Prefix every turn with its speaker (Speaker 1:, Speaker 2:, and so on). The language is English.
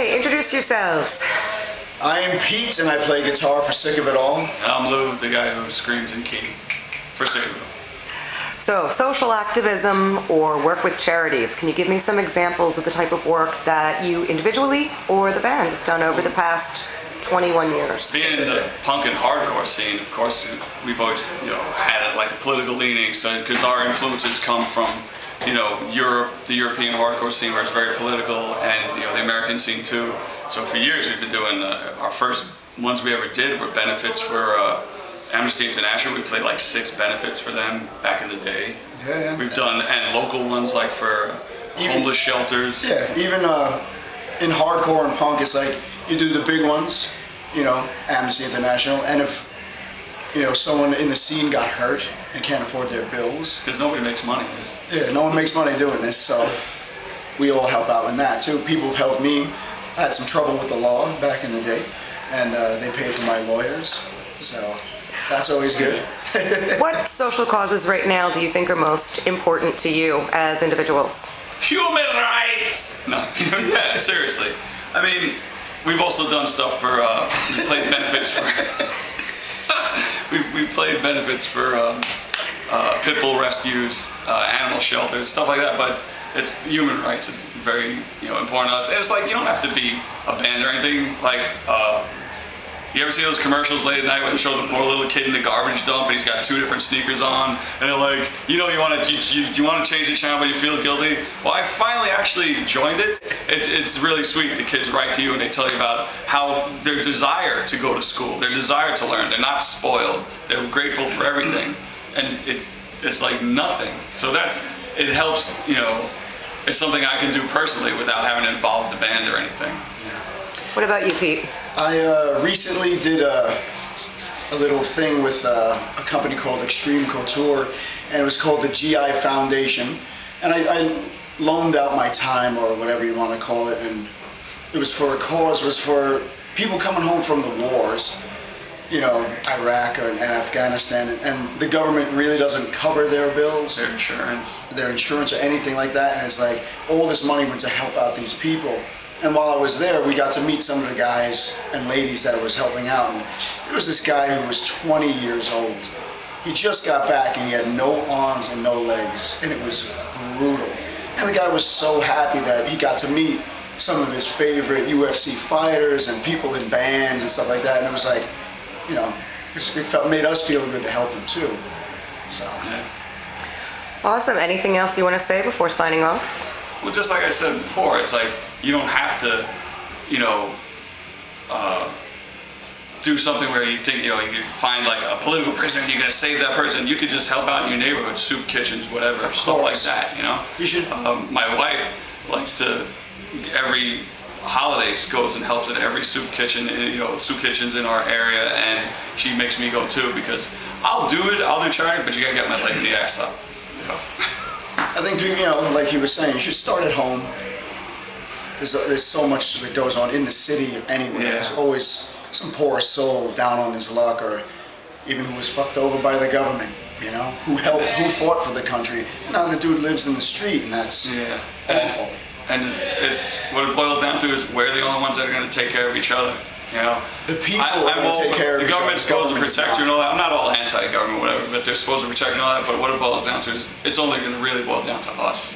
Speaker 1: Okay, introduce yourselves.
Speaker 2: I am Pete, and I play guitar for Sick of It All.
Speaker 3: I'm Lou, the guy who screams in key for Sick of It All.
Speaker 1: So, social activism or work with charities. Can you give me some examples of the type of work that you individually or the band has done over the past 21 years?
Speaker 3: Being in the punk and hardcore scene, of course, we've always, had like a political leaning, so because our influences come from, Europe, the European hardcore scene, where it's very political, and the American scene too. So for years we've been doing our first ones we ever did were benefits for Amnesty International. We played like 6 benefits for them back in the day.
Speaker 2: Yeah.
Speaker 3: We've done, and local ones like for homeless shelters.
Speaker 2: Yeah, even in hardcore and punk, it's like you do the big ones, Amnesty International, and if someone in the scene got hurt and can't afford their bills.
Speaker 3: Because nobody makes money.
Speaker 2: Yeah, no one makes money doing this, so we all help out in that too. People have helped me. I had some trouble with the law back in the day, and they paid for my lawyers, so that's always good.
Speaker 1: What social causes right now do you think are most important to you as individuals?
Speaker 3: Human rights! No, yeah, seriously. I mean, we've also done stuff for, we played benefits for, we played benefits for pit bull rescues, animal shelters, stuff like that, but it's human rights is very, important to us. And it's like, you don't have to be a band or anything. Like, you ever see those commercials late at night when they show the poor little kid in the garbage dump and he's got 2 different sneakers on, and they're like, you want to change the channel but you feel guilty? Well, I finally actually joined it. It's really sweet. The kids write to you and they tell you about how their desire to go to school, their desire to learn. They're not spoiled. They're grateful for everything, and it's like nothing. So it helps. It's something I can do personally without having to involve the band or anything.
Speaker 1: What about you, Pete?
Speaker 2: I recently did a little thing with a company called Extreme Couture, and it was called the GI Foundation, and I loaned out my time, or whatever you want to call it, and it was for a cause. It was for people coming home from the wars, Iraq and Afghanistan, and the government really doesn't cover their bills. Their insurance or anything like that, and it's like all this money went to help out these people. And while I was there, we got to meet some of the guys and ladies that I was helping out. And there was this guy who was 20 years old. He just got back and he had no arms and no legs, and it was brutal. And the guy was so happy that he got to meet some of his favorite UFC fighters and people in bands and stuff like that. And it was like, it made us feel good to help him too. So.
Speaker 3: Yeah.
Speaker 1: Awesome. Anything else you want to say before signing off?
Speaker 3: Well, just like I said before, it's like you don't have to, do something where you think, you find like a political prisoner and you're going to save that person. You could just help out in your neighborhood, soup kitchens, whatever, stuff like that,
Speaker 2: You should.
Speaker 3: My wife likes to, every holidays goes and helps at every soup kitchen, soup kitchens in our area, and she makes me go too, because I'll do charity, but you gotta get my lazy ass up.
Speaker 2: I think, like he was saying, you should start at home. There's so much that goes on in the city anyway.
Speaker 3: Yeah.
Speaker 2: There's always some poor soul down on his luck, or even who was fucked over by the government, who fought for the country. And now the dude lives in the street, and that's awful.
Speaker 3: And it's what it boils down to is we're the only ones that are going to take care of each other.
Speaker 2: The people are going to take care of each other.
Speaker 3: The government's supposed to protect you and all that. I'm not all anti-government, whatever, but they're supposed to protect you and all that. But what it boils down to is it's only going to really boil down to us.